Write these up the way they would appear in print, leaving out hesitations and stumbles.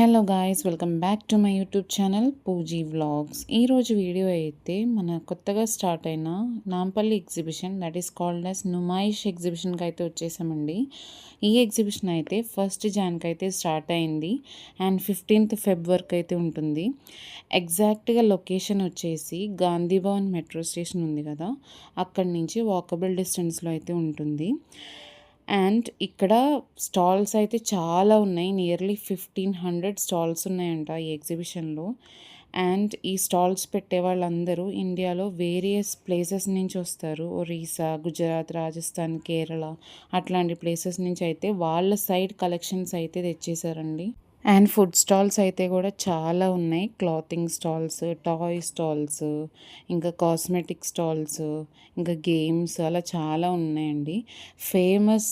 Hello guys, welcome back to my YouTube channel Pooji vlogs. ఈరోజు video అయితే మన కొత్తగా స్టార్ట్ అయిన Nampally exhibition, that is called as Numaish ఎగ్జిబిషన్కి అయితే వచ్చేసామండి. ఈ ఎగ్జిబిషన్ అయితే 1st జాన్కి అయితే స్టార్ట్ అయింది అండ్ 15th ఫెబ్ వరకు అయితే ఉంటుంది. ఎగ్జాక్ట్గా లొకేషన్ వచ్చేసి గాంధీ భవన్ మెట్రో స్టేషన్ ఉంది కదా, అక్కడి నుంచి వాకబుల్ డిస్టెన్స్లో అయితే ఉంటుంది. అండ్ ఇక్కడ స్టాల్స్ అయితే చాలా ఉన్నాయి. నియర్లీ 1500 స్టాల్స్ ఉన్నాయంట ఈ ఎగ్జిబిషన్లో. అండ్ ఈ స్టాల్స్ పెట్టే వాళ్ళందరూ ఇండియాలో వేరియస్ ప్లేసెస్ నుంచి వస్తారు. ఒరిస్సా, గుజరాత్, రాజస్థాన్, కేరళ అట్లాంటి ప్లేసెస్ నుంచి అయితే వాళ్ళ సైడ్ కలెక్షన్స్ అయితే తెచ్చేసారండి. అండ్ ఫుడ్ స్టాల్స్ అయితే కూడా చాలా ఉన్నాయి. క్లాతింగ్ స్టాల్స్, టాయ్ స్టాల్స్, ఇంకా కాస్మెటిక్ స్టాల్స్, ఇంకా గేమ్స్, అలా చాలా ఉన్నాయండి. ఫేమస్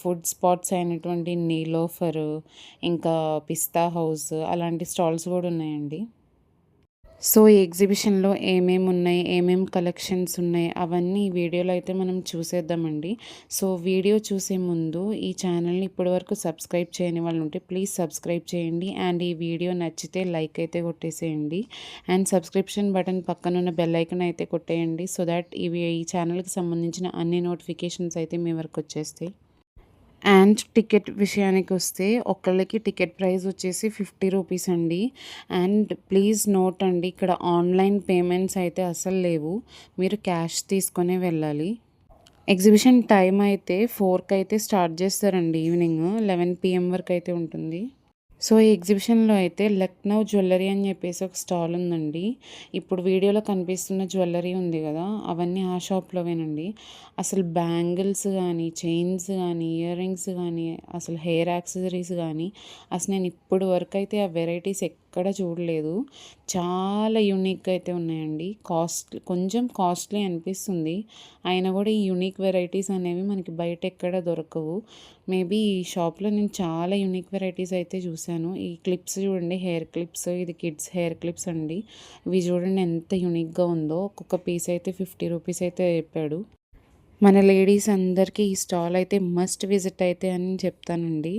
ఫుడ్ స్పాట్స్ అయినటువంటి నీలోఫర్, ఇంకా పిస్తా హౌస్, అలాంటి స్టాల్స్ కూడా ఉన్నాయండి. సో ఈ ఎగ్జిబిషన్లో ఏమేమి ఉన్నాయి, ఏమేమి కలెక్షన్స్ ఉన్నాయి, అవన్నీ ఈ వీడియోలో అయితే మనం చూసేద్దామండి. సో వీడియో చూసే ముందు ఈ ఛానల్ని ఇప్పటివరకు సబ్స్క్రైబ్ చేయని వాళ్ళు ఉంటే ప్లీజ్ సబ్స్క్రైబ్ చేయండి. అండ్ ఈ వీడియో నచ్చితే లైక్ అయితే కొట్టేసేయండి. అండ్ సబ్స్క్రిప్షన్ బటన్ పక్కనున్న బెల్ ఐకాన్ అయితే కొట్టేయండి, సో దాట్ ఈ ఛానల్కి సంబంధించిన అన్ని నోటిఫికేషన్స్ అయితే మీ వరకు వచ్చేస్తాయి. అండ్ టికెట్ విషయానికి వస్తే ఒకళ్ళకి టికెట్ ప్రైస్ వచ్చేసి 50 రూపీస్ అండి. అండ్ ప్లీజ్ నోట్ అండి, ఇక్కడ ఆన్లైన్ పేమెంట్స్ అయితే అసలు లేవు, మీరు క్యాష్ తీసుకొనే వెళ్ళాలి. ఎగ్జిబిషన్ టైం అయితే 4కి అయితే స్టార్ట్ చేస్తారండి. ఈవినింగ్ 11 PM వరకు అయితే ఉంటుంది. సో ఈ ఎగ్జిబిషన్లో అయితే లక్నో జ్యువెలరీ అని చెప్పేసి ఒక స్టాల్ ఉందండి. ఇప్పుడు వీడియోలో కనిపిస్తున్న జ్యువెలరీ ఉంది కదా, అవన్నీ ఆ షాప్లోవేనండి. అసలు బ్యాంగిల్స్ కానీ, చైన్స్ కానీ, ఇయర్ రింగ్స్ కానీ, అసలు హెయిర్ యాక్సెసరీస్ కానీ, అసలు నేను ఇప్పుడు వరకు అయితే ఆ వెరైటీస్ ఎక్కడ చూడలేదు. చాలా యూనిక్గా అయితే ఉన్నాయండి. కొంచెం కాస్ట్లీ అనిపిస్తుంది, అయినా కూడా ఈ యూనిక్ వెరైటీస్ అనేవి మనకి బయట ఎక్కడ దొరకవు. మేబీ ఈ షాప్లో నేను చాలా యూనిక్ వెరైటీస్ అయితే చూశాను. ఈ క్లిప్స్ చూడండి, హెయిర్ క్లిప్స్, ఇది కిడ్స్ హెయిర్ క్లిప్స్ అండి. ఇవి చూడండి ఎంత యూనిక్గా ఉందో. ఒక్కొక్క పీస్ అయితే 50 రూపీస్ అయితే చెప్పాడు. మన లేడీస్ అందరికీ ఈ స్టాల్ అయితే మస్ట్ విజిట్ అయితే అని చెప్తానండి.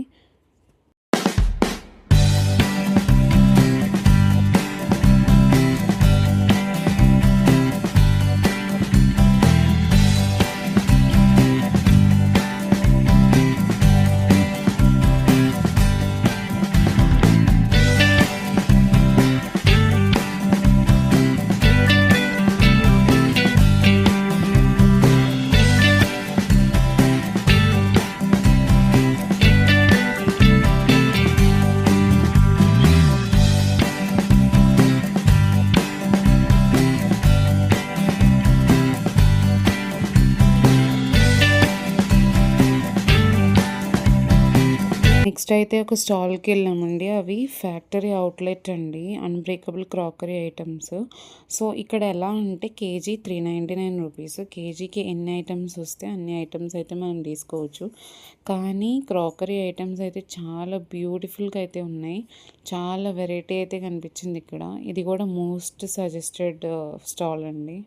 నెక్స్ట్ అయితే ఒక స్టాల్కి వెళ్ళామండి. అవి ఫ్యాక్టరీ అవుట్లెట్ అండి, అన్బ్రేకబుల్ క్రాకరీ ఐటమ్స్. సో ఇక్కడ ఎలా అంటే కేజీ 399 రూపీస్. కేజీకి ఎన్ని ఐటమ్స్ వస్తే అన్ని ఐటమ్స్ అయితే మనం తీసుకోవచ్చు. కానీ క్రాకరీ ఐటమ్స్ అయితే చాలా బ్యూటిఫుల్గా అయితే ఉన్నాయి. చాలా వెరైటీ అయితే కనిపించింది ఇక్కడ. ఇది కూడా మోస్ట్ సజెస్టెడ్ స్టాల్ అండి.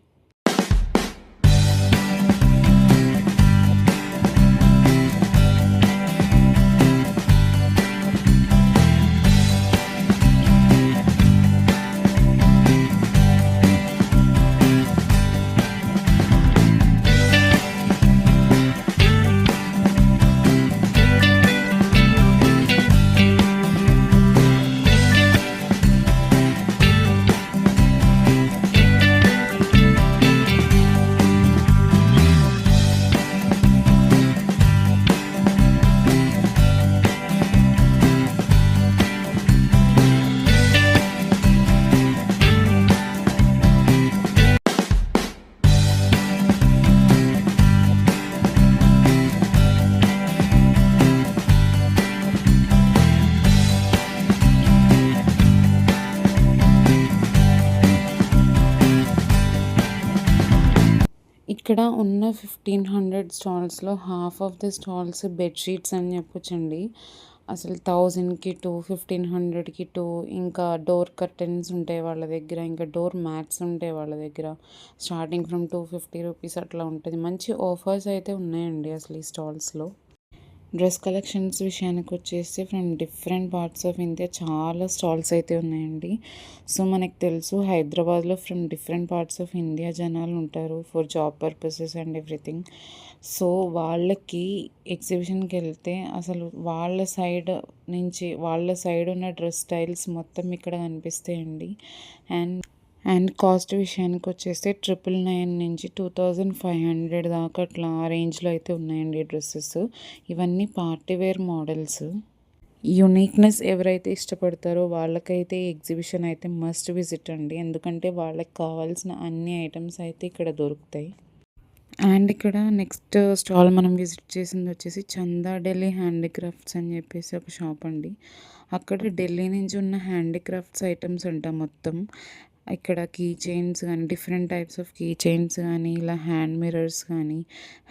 ఇక్కడ ఉన్న 1500 స్టాల్స్లో half of the stalls bedsheets అని చెప్పొచ్చండి. అసలు 1000కి 2, 1500కి 2, ఇంకా డోర్ కర్టెన్స్ ఉంటాయి వాళ్ళ దగ్గర, ఇంకా డోర్ మ్యాట్స్ ఉంటాయి వాళ్ళ దగ్గర. స్టార్టింగ్ ఫ్రమ్ 250 రూపీస్ అట్లా ఉంటుంది. మంచి ఆఫర్స్ అయితే ఉన్నాయండి అసలు ఈ స్టాల్స్లో. డ్రెస్ కలెక్షన్స్ విషయానికొచ్చేస్తే from different parts of India చాలా స్టాల్స్ అయితే ఉన్నాయండి. సో, మనకు తెలుసు హైదరాబాద్‌లో from different parts of India జనాలు ఉంటారు for job purposes and everything. So, వాళ్ళకి ఎగ్జిబిషన్‌కెళ్తే అసలు వాళ్ళ సైడ్ ఉన్న డ్రెస్ స్టైల్స్ మొత్తం ఇక్కడ కనిపిస్తాయండి. అండ్ కాస్ట్ విషయానికొచ్చేస్తే 999 నుంచి 2500 దాకా అట్లా ఆ రేంజ్‌లో అయితే ఉన్నాయండి డ్రెసెస్. ఇవన్నీ పార్టీ వేర్ మోడల్స్. యూనిక్‌నెస్ ఎవరైతే ఇష్టపడతారో వాళ్ళకైతే ఈ ఎగ్జిబిషన్ అయితే మస్ట్ విజిట్ అండి. ఎందుకంటే వాళ్ళకి కావాల్సిన అన్ని ఐటెమ్స్ అయితే ఇక్కడ దొరుకుతాయి. అండ్ ఇక్కడ నెక్స్ట్ స్టాల్ మనం విజిట్ చేసిందొచ్చేసి చందా ఢిల్లీ హ్యాండీక్రాఫ్ట్స్ అని చెప్పేసి ఒక షాప్ అండి. అక్కడ ఢిల్లీ నుంచి ఉన్న హ్యాండీక్రాఫ్ట్స్ ఐటెమ్స్ అంట మొత్తం. ఇక్కడ కీ చైన్స్ కానీ different types of key chains కానీ ఇలా హ్యాండ్ మిర్రర్స్ కానీ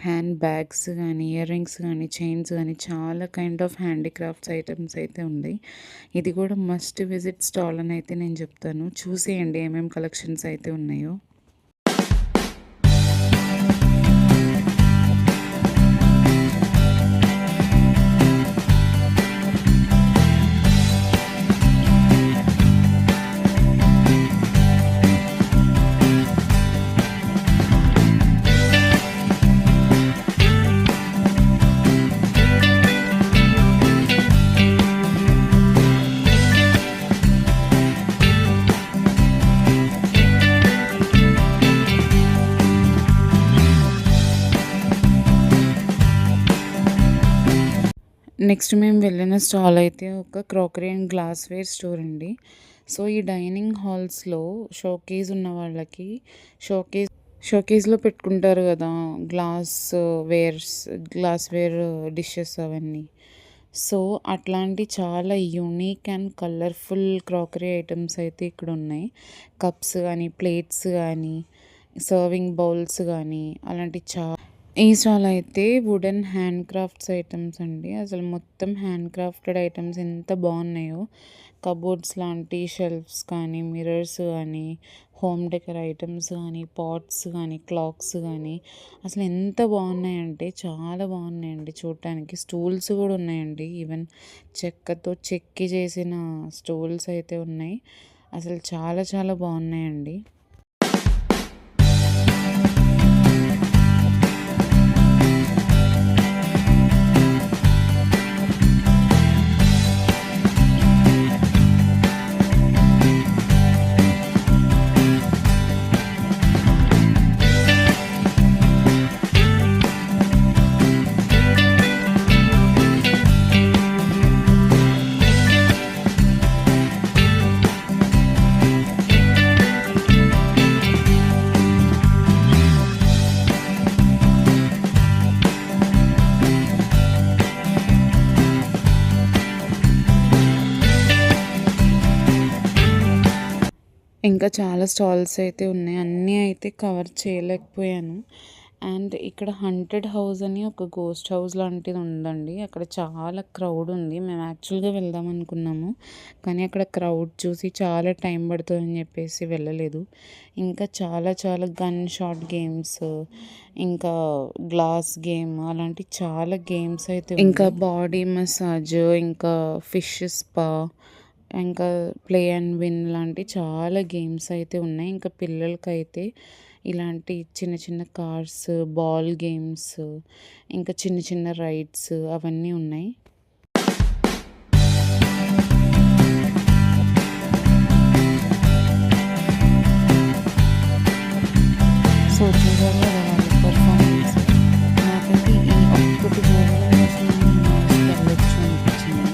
హ్యాండ్ బ్యాగ్స్ కానీ ఇయర్ రింగ్స్ కానీ చైన్స్ కానీ చాలా కైండ్ ఆఫ్ హ్యాండీక్రాఫ్ట్స్ ఐటమ్స్ అయితే ఉన్నాయి. ఇది కూడా మస్ట్ విజిట్ స్టాల్ అని అయితే నేను చెప్తాను. చూసేయండి ఏమేమి కలెక్షన్స్ అయితే ఉన్నాయో. నెక్స్ట్ మేము వెళ్ళిన స్టాల్ అయితే ఒక క్రాకరీ అండ్ గ్లాస్వేర్ స్టోర్ అండి. సో, ఈ డైనింగ్ హాల్స్‌లో షోకేస్ ఉన్న వాళ్ళకి షోకేస్‌లో పెట్టుకుంటారు కదా! గ్లాస్వేర్ డిషెస్ అవన్నీ. సో, అట్లాంటి చాలా unique and colourful crockery items అయితే ఇక్కడ ఉన్నాయి. కప్స్ కానీ, ప్లేట్స్ కానీ, సర్వింగ్ బౌల్స్ కానీ అలాంటి ఈ స్టాల్ అయితే వుడెన్ హ్యాండ్ క్రాఫ్ట్స్ ఐటమ్స్ అండి. అసలు మొత్తం హ్యాండ్ క్రాఫ్టెడ్ ఐటమ్స్ ఎంత బాగున్నాయో. కబోర్డ్స్ లాంటి షెల్ఫ్స్ కానీ, మిర్రర్స్ కానీ, హోమ్ డెకర్ ఐటమ్స్ కానీ, పాట్స్ కానీ, క్లాక్స్ కానీ అసలు ఎంత బాగున్నాయంటే చాలా బాగున్నాయండి చూడటానికి. స్టూల్స్ కూడా ఉన్నాయండి. ఈవెన్ చెక్కతో చెక్కి చేసిన స్టూల్స్ అయితే ఉన్నాయి. అసలు చాలా చాలా బాగున్నాయండి. ఇంకా చాలా స్టాల్స్ అయితే ఉన్నాయి. అన్నీ అయితే కవర్ చేయలేకపోయాను. అండ్ ఇక్కడ హంటెడ్ హౌస్ అని ఒక గోస్ట్ హౌస్ లాంటిది ఉందండి. అక్కడ చాలా క్రౌడ్ ఉంది. మేము యాక్చువల్‌గా వెళ్దాం అనుకున్నాము. కానీ అక్కడ క్రౌడ్ చూసి చాలా టైం పడుతుందని చెప్పేసి వెళ్ళలేదు. ఇంకా చాలా చాలా గన్ షాట్ గేమ్స్, ఇంకా గ్లాస్ గేమ్ అలాంటి చాలా గేమ్స్ అయితే ఇంకా బాడీ మసాజ్, ఇంకా ఫిష్ స్పా, ఇంకా ప్లే అండ్ విన్ లాంటి చాలా గేమ్స్ అయితే ఉన్నాయి. ఇంకా పిల్లలకైతే ఇలాంటి చిన్న చిన్న కార్స్, బాల్ గేమ్స్, ఇంకా చిన్న చిన్న రైడ్స్ అవన్నీ ఉన్నాయి. సో, చూసారు కదా వాళ్ళ పర్ఫార్మెన్స్. నాకైతే ఈ ఒక్కటి చూడడం కోసం వెళ్ళొచ్చు అనిపించింది.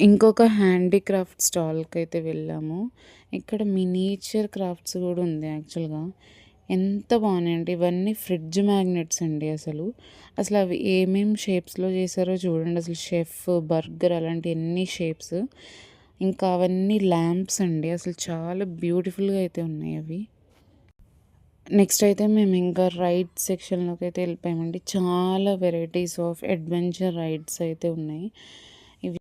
ఇంకొక హ్యాండీక్రాఫ్ట్ స్టాల్‌కైతే వెళ్ళాము. ఇక్కడ మినియేచర్ క్రాఫ్ట్స్ కూడా ఉంది యాక్చువల్‌గా. ఎంత బాగున్నాయంటే ఇవన్నీ ఫ్రిడ్జ్ మ్యాగ్నెట్స్ అండి అసలు. అసలు అవి ఏమేం షేప్స్‌లో చేశారో చూడండి. అసలు చెఫ్, బర్గర్ అలాంటి ఎన్ని షేప్స్. ఇంకా అవన్నీ ల్యాంప్స్ అండి. అసలు చాలా బ్యూటిఫుల్‌గా అయితే ఉన్నాయి అవి. నెక్స్ట్ అయితే మేము ఇంకా రైడ్ సెక్షన్‌లోకి అయితే వెళ్ళిపోయామండి. చాలా వెరైటీస్ ఆఫ్ అడ్వెంచర్ రైడ్స్ అయితే ఉన్నాయి. ఇవి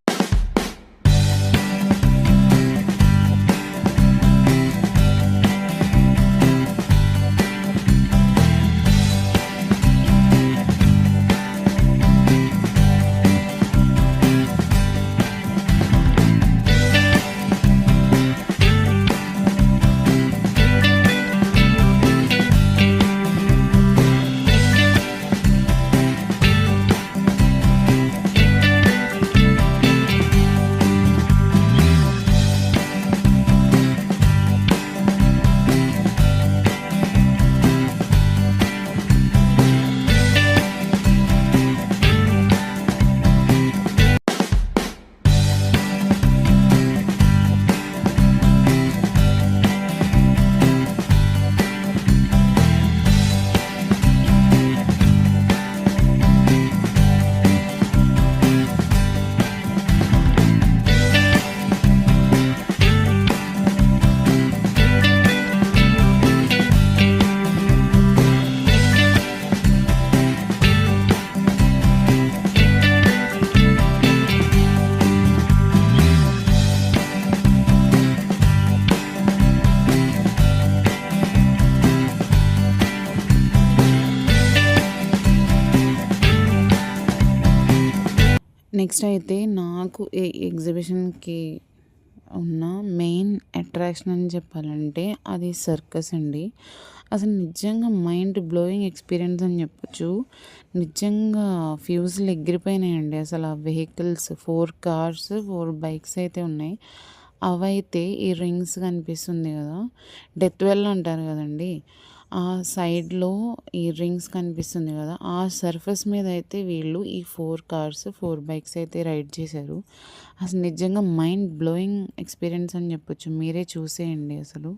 నెక్స్ట్ అయితే నాకు ఈ ఎగ్జిబిషన్‌కి ఉన్న మెయిన్ అట్రాక్షన్ అని చెప్పాలంటే అది సర్కస్ అండి. అసలు నిజంగా మైండ్ బ్లోయింగ్ ఎక్స్‌పీరియన్స్ అని చెప్పొచ్చు. నిజంగా ఫ్యూజులు ఎగిరిపోయినాయండి. అసలు ఆ వెహికల్స్ 4 కార్స్, 4 బైక్స్ అయితే ఉన్నాయి. అవైతే ఈ రింగ్స్ కనిపిస్తుంది కదా! డెత్ వెల్ అంటారు కదండీ! ఆ సైడ్‌లో ఈ రింగ్స్ కనిపిస్తుంది కదా! ఆ సర్ఫేస్ మీద అయితే వీళ్ళు ఈ 4 కార్స్, 4 బైక్స్ అయితే రైడ్ చేశారు. అసలు నిజంగా మైండ్ బ్లోయింగ్ ఎక్స్‌పీరియన్స్ అని చెప్పొచ్చు. మీరే చూసేయండి అసలు.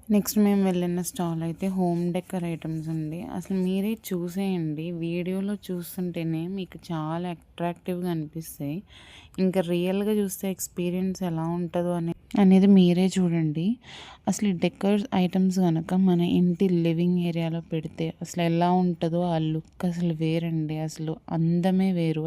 నెక్స్ట్ మేము వెళ్ళిన స్టాల్ అయితే హోమ్ డెకర్ ఐటమ్స్ అండి. అసలు మీరే చూసేయండి. వీడియోలో చూస్తుంటేనే మీకు చాలా అట్రాక్టివ్‌గా అనిపిస్తాయి. ఇంకా రియల్‌గా చూస్తే ఎక్స్‌పీరియన్స్ ఎలా ఉంటదో అనేది మీరే చూడండి. అసలు ఈ డెకర్ ఐటమ్స్ గనక మన ఇంటి లివింగ్ ఏరియాలో పెడితే అసలు ఎలా ఉంటదో ఆ లుక్ అసలు వేరండి. అసలు అందమే వేరు.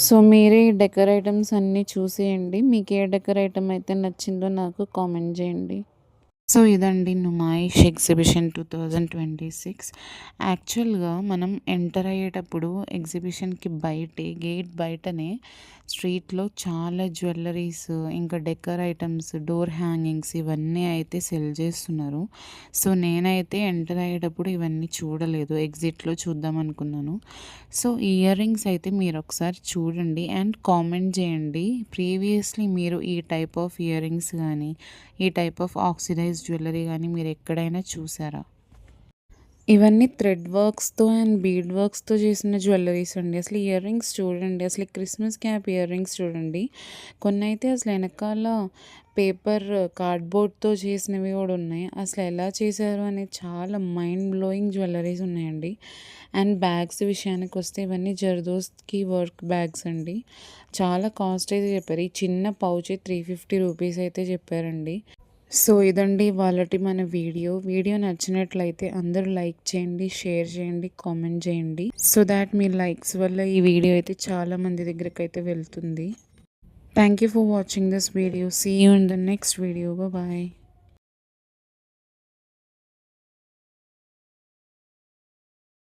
సో, మీరే ఈ డెకర్ ఐటెమ్స్ అన్నీ చూసేయండి. మీకు ఏ డెకర్ ఐటెమ్ అయితే నచ్చిందో నాకు కామెంట్ చేయండి. సో, ఇదండి నుమాయిష్ ఎగ్జిబిషన్ 2026. యాక్చువల్‌గా మనం ఎంటర్ అయ్యేటప్పుడు ఎగ్జిబిషన్‌కి గేట్ బయటనే స్ట్రీట్‌లో చాలా జ్యువెల్లరీస్, ఇంకా డెకర్ ఐటెమ్స్, డోర్ హ్యాంగింగ్స్ ఇవన్నీ అయితే సెల్ చేస్తున్నారు. సో, నేనైతే ఎంటర్ అయ్యేటప్పుడు ఇవన్నీ చూడలేదు. ఎగ్జిట్‌లో చూద్దాం అనుకున్నాను. సో, ఇయర్ రింగ్స్ అయితే మీరొకసారి చూడండి అండ్ కామెంట్ చేయండి. ప్రీవియస్‌లీ మీరు ఈ టైప్ ఆఫ్ ఇయర్ రింగ్స్ గానీ, ఈ టైప్ ఆఫ్ ఆక్సిడైజ్డ్ జ్యువెల్లరీ గానీ మీరెక్కడైనా చూసారా? ఇవన్నీ థ్రెడ్ వర్క్స్‌తో అండ్ బీడ్ వర్క్స్‌తో చేసిన జ్యువెల్లరీస్ అండి. అసలు ఇయర్ రింగ్స్ చూడండి. అసలు క్రిస్మస్ క్యాప్ ఇయర్ రింగ్స్ చూడండి. కొన్నైతే అసలు ఎనకాల పేపర్ కార్డ్‌బోర్డ్‌తో చేసినవి గూడా ఉన్నాయి. అసలు ఎలా చేశారు అనేది చాలా మైండ్ బ్లోయింగ్ జ్యువెల్లరీస్ ఉన్నాయండి. అండ్ బ్యాగ్స్ విషయానికొస్తే ఇవన్నీ జర్దోస్కి వర్క్ బ్యాగ్స్ అండి. చాలా కాస్ట్ అయితే చెప్పారు. ఈ చిన్న పౌచే ₹350 అయితే చెప్పారండి. సో, ఇదండి ఇవాళటి మన వీడియో. వీడియో నచ్చినట్లయితే అందరూ లైక్ చేయండి, షేర్ చేయండి, కామెంట్ చేయండి. సో థాట్ మీ లైక్స్ వల్ల ఈ వీడియో అయితే చాలా మంది దగ్గరకైతే వెళ్తుంది. Thank you for watching this video. See you in the next video. Bye.